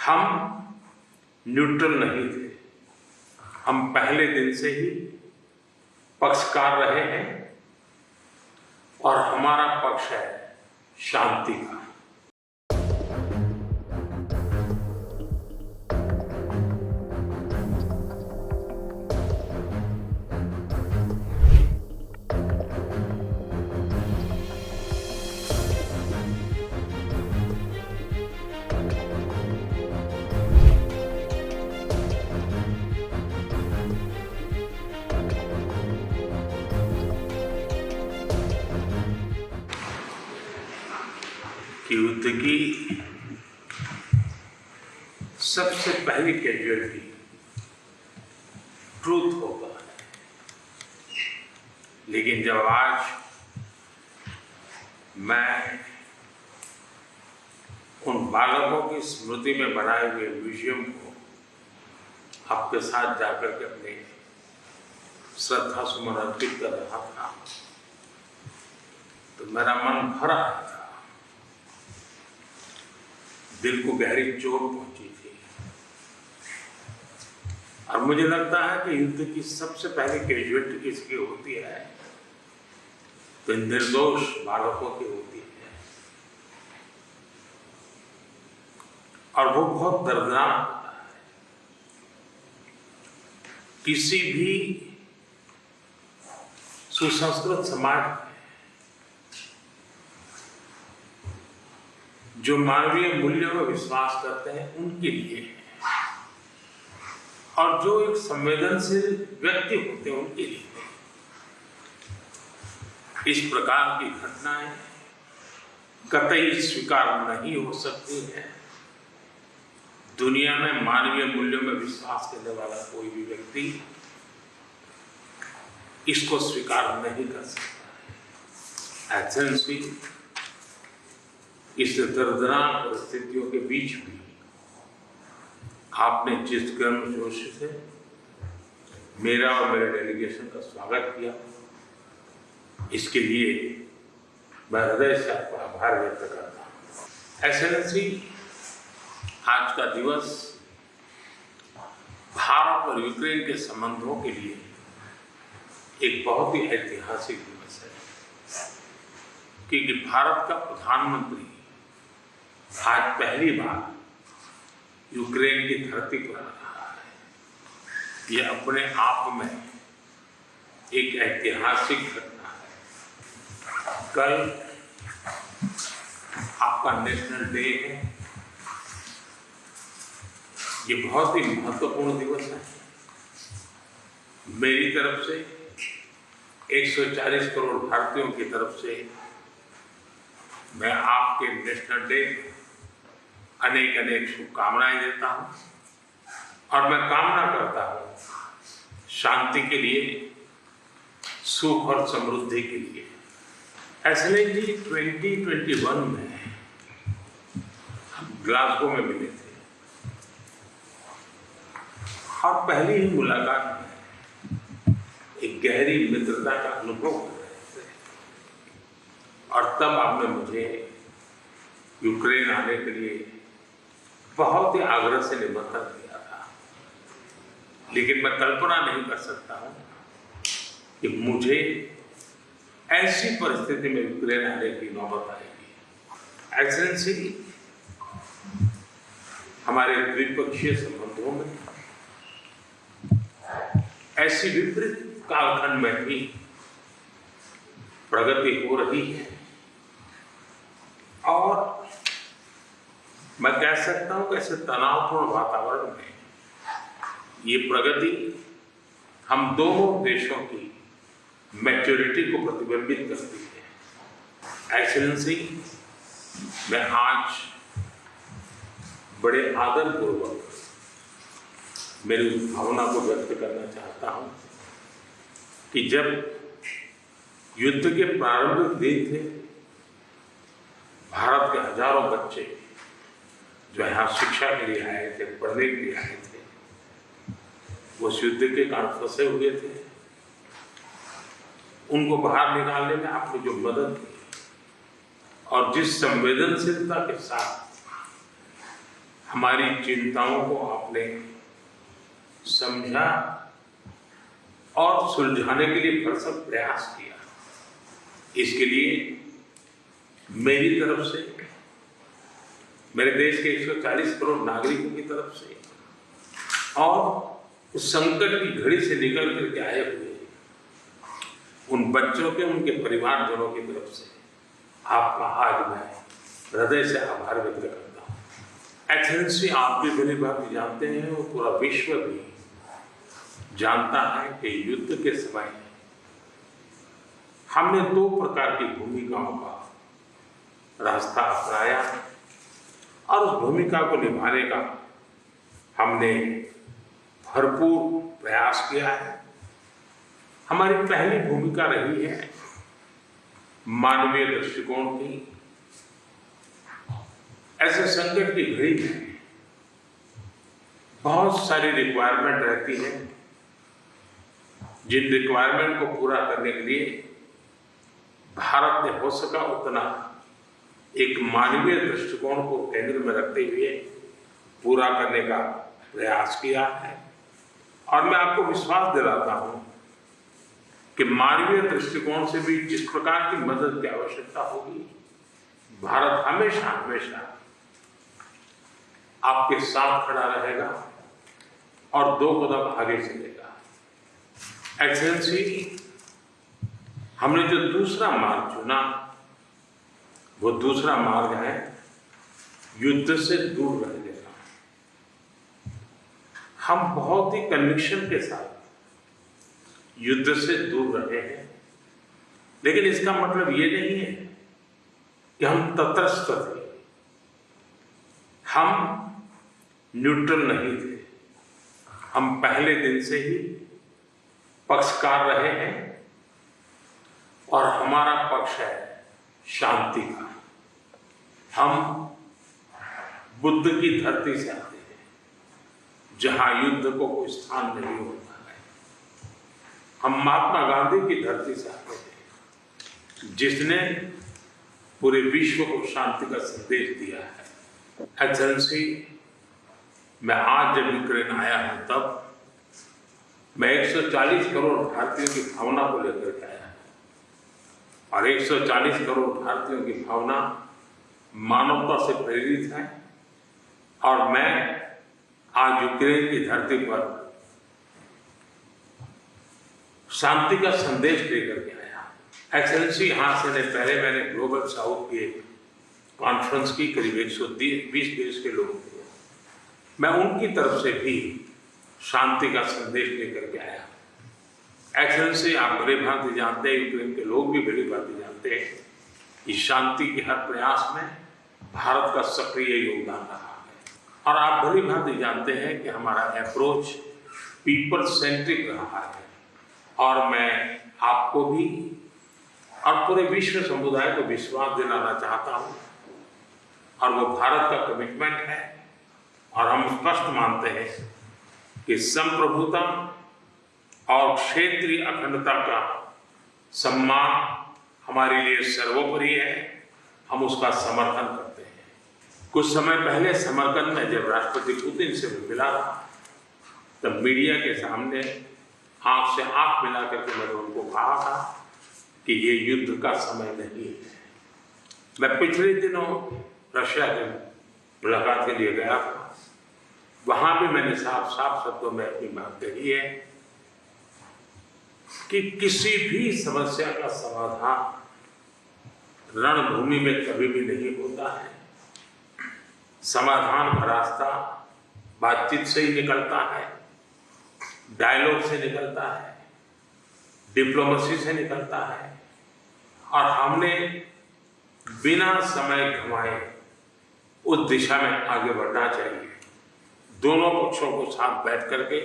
हम न्यूट्रल नहीं थे। हम पहले दिन से ही पक्षकार रहे हैं और हमारा पक्ष है शांति का। युद्ध की सबसे पहली कैजुअलिटी ट्रूथ होगा, लेकिन जब आज मैं उन बालकों की स्मृति में बनाए हुए म्यूजियम को आपके साथ जाकर के अपने श्रद्धा सुमन अर्पित कर रहा था तो मेरा मन भर आया था, दिल को गहरी चोट पहुंची थी। और मुझे लगता है कि युद्ध की सबसे पहली कैजुअलिटी किसकी होती है तो निर्दोष बालकों की होती है, और वो बहुत दर्दनाक होता है। किसी भी सुसंस्कृत समाज में जो मानवीय मूल्यों में विश्वास करते हैं उनके लिए, और जो एक संवेदनशील व्यक्ति होते हैं उनके लिए इस प्रकार की घटनाएं कतई स्वीकार नहीं हो सकती है। दुनिया में मानवीय मूल्यों में विश्वास करने वाला कोई भी व्यक्ति इसको स्वीकार नहीं कर सकता है। एथेंस इस दर्दनाक परिस्थितियों के बीच भी आपने जिस गर्मजोश से मेरा और मेरे डेलीगेशन का स्वागत किया, इसके लिए मैं हृदय से आपका आभार व्यक्त करता हूँ। एक्सेलेंसी, आज का दिवस भारत और यूक्रेन के संबंधों के लिए एक बहुत ही ऐतिहासिक दिवस है, क्योंकि भारत का प्रधानमंत्री आज पहली बार यूक्रेन की धरती पर आ रहा है। यह अपने आप में एक ऐतिहासिक घटना है। कल आपका नेशनल डे है। ये बहुत ही महत्वपूर्ण दिवस है। मेरी तरफ से 140 करोड़ भारतीयों की तरफ से मैं आपके नेशनल डे अनेक अनेक शुभकामनाएं देता हूं, और मैं कामना करता हूं शांति के लिए, सुख और समृद्धि के लिए। एक्सेलेंसी, 2021 में हम ग्लासगो में मिले थे और पहली ही मुलाकात में एक गहरी मित्रता का अनुभव कर रहे थे, और तब आपने मुझे यूक्रेन आने के लिए बहुत ही आग्रह से निमंत्रण दिया था। लेकिन मैं कल्पना नहीं कर सकता हूं कि मुझे ऐसी परिस्थिति में यूक्रेन आने की नौबत आएगी। एक्सेलेंसी, हमारे द्विपक्षीय संबंधों में ऐसी विपरीत कालखंड में भी प्रगति हो रही है, और मैं कह सकता हूं कि ऐसे तनावपूर्ण वातावरण में ये प्रगति हम दोनों देशों की मैच्योरिटी को प्रतिबिंबित करती है। एक्सेलेंसी, मैं आज बड़े आदरपूर्वक मेरी उस भावना को व्यक्त करना चाहता हूं कि जब युद्ध के प्रारंभिक दिन थे, भारत के हजारों बच्चे जो यहाँ शिक्षा के लिए आए थे, पढ़ने के लिए आए थे, वो उस युद्ध के कारण फंसे हुए थे। उनको बाहर निकालने में आपने जो मदद की और जिस संवेदनशीलता के साथ हमारी चिंताओं को आपने समझा और सुलझाने के लिए भरसक प्रयास किया। इसके लिए मेरी तरफ से, मेरे देश के 140 करोड़ नागरिकों की तरफ से और उस संकट की घड़ी से निकल करके आए हुए उन बच्चों के, उनके परिवारजनों की तरफ से आपका आज मैं हृदय से आभार व्यक्त करता हूँ। एक्सेलेंसी, आप भी भली भांति जानते हैं और पूरा विश्व भी जानता है कि युद्ध के समय हमने 2 प्रकार की भूमिकाओं का रास्ता अपनाया और उस भूमिका को निभाने का हमने भरपूर प्रयास किया है। हमारी पहली भूमिका रही है मानवीय दृष्टिकोण की। ऐसे संकट की घड़ी में बहुत सारी रिक्वायरमेंट रहती है, जिन रिक्वायरमेंट को पूरा करने के लिए भारत ने हो सका उतना एक मानवीय दृष्टिकोण को केंद्र में रखते हुए पूरा करने का प्रयास किया है। और मैं आपको विश्वास दिलाता हूं कि मानवीय दृष्टिकोण से भी जिस प्रकार की मदद की आवश्यकता होगी, भारत हमेशा हमेशा आपके साथ खड़ा रहेगा और 2 कदम आगे चलेगा। एक्सेलेंसी, हमने जो दूसरा मार्ग चुना वो दूसरा मार्ग है युद्ध से दूर रहने का। हम बहुत ही कन्विक्शन के साथ युद्ध से दूर रहे हैं, लेकिन इसका मतलब ये नहीं है कि हम तटस्थ थे, हम न्यूट्रल नहीं थे। हम पहले दिन से ही पक्षकार रहे हैं और हमारा पक्ष है शांति का। हम बुद्ध की धरती से आते हैं जहां युद्ध को कोई स्थान नहीं होता है। हम महात्मा गांधी की धरती से आते हैं जिसने पूरे विश्व को शांति का संदेश दिया है। एक्सेलेंसी, मैं आज जब यूक्रेन आया हूं तब मैं 140 करोड़ भारतीयों की भावना को लेकर के आया और 140 करोड़ भारतीयों की भावना मानवता से प्रेरित है। और मैं आज यूक्रेन की धरती पर शांति का संदेश लेकर के आया। एक्सेलेंसी, यहां से पहले मैंने ग्लोबल साउथ की एक कॉन्फ्रेंस की, करीब 120 देश के लोग थे। मैं उनकी तरफ से भी शांति का संदेश लेकर के आया। एक्सेलेंसी, आप भली भांति जानते हैं, यूक्रेन के लोग भी भली भांति जानते हैं कि शांति के हर प्रयास में भारत का सक्रिय योगदान रहा है। और आप भली भांति जानते हैं कि हमारा अप्रोच पीपल सेंट्रिक रहा है। और मैं आपको भी और पूरे विश्व समुदाय को विश्वास दिलाना चाहता हूं, और वो भारत का कमिटमेंट है। और हम स्पष्ट मानते हैं कि संप्रभुता और क्षेत्रीय अखंडता का सम्मान हमारे लिए सर्वोपरि है। हम उसका समर्थन करते हैं। कुछ समय पहले समरकंद में जब राष्ट्रपति पुतिन से मिला था, तब मीडिया के सामने आंख से आंख मिला करके मैंने उनको कहा था कि ये युद्ध का समय नहीं है। मैं पिछले दिनों रशिया के मुलाकात के लिए गया था। वहां भी मैंने साफ साफ शब्दों में अपनी बात कही है कि किसी भी समस्या का समाधान रणभूमि में कभी भी नहीं होता है। समाधान का रास्ता बातचीत से ही निकलता है, डायलॉग से निकलता है, डिप्लोमेसी से निकलता है। और हमने बिना समय गंवाए उस दिशा में आगे बढ़ना चाहिए। दोनों पक्षों को साथ बैठ करके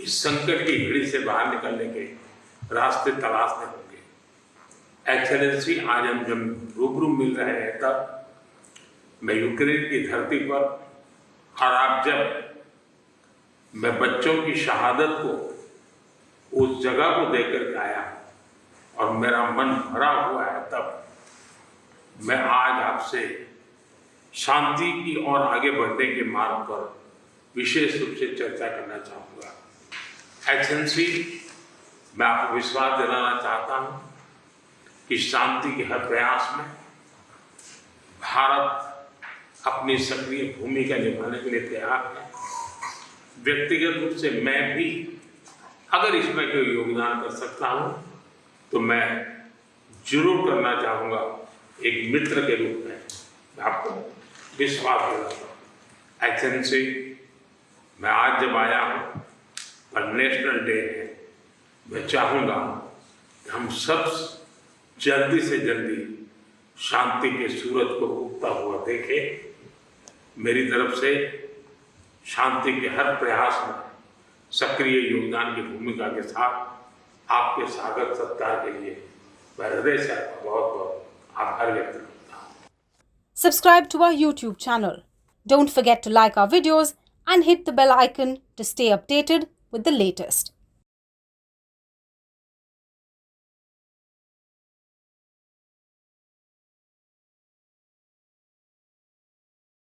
इस संकट की घड़ी से बाहर निकलने के रास्ते तलाशने होंगे। एक्सेलेंसी, आज हम जब रूबरू मिल रहे हैं तब मैं यूक्रेन की धरती पर, और आप जब मैं बच्चों की शहादत को उस जगह को देख करके आया और मेरा मन भरा हुआ है, तब मैं आज आपसे शांति की ओर आगे बढ़ने के मार्ग पर विशेष रूप से चर्चा करना चाहूँगा। एक्सेलेंसी, मैं आपको विश्वास दिलाना चाहता हूँ कि शांति के हर प्रयास में भारत अपनी सक्रिय भूमिका निभाने के लिए तैयार है। व्यक्तिगत रूप से मैं भी अगर इसमें कोई योगदान कर सकता हूँ तो मैं जरूर करना चाहूँगा। एक मित्र के रूप में मैं आपको विश्वास दिलाता हूँ। एक्सेलेंसी, मैं आज जब आया हूँ पर नेशनल डे है, मैं चाहूँगा कि हम सब जल्दी से जल्दी शांति के सूरज को उगता हुआ देखें। मेरी तरफ से शांति के हर प्रयास में सक्रिय योगदान की भूमिका के साथ आपके स्वागत सत्कार के लिए मैं हृदय से आपका बहुत बहुत आभार व्यक्त करता हूँ। Subscribe to our YouTube channel. Don't forget to like our videos and hit the bell icon to stay updated with the latest.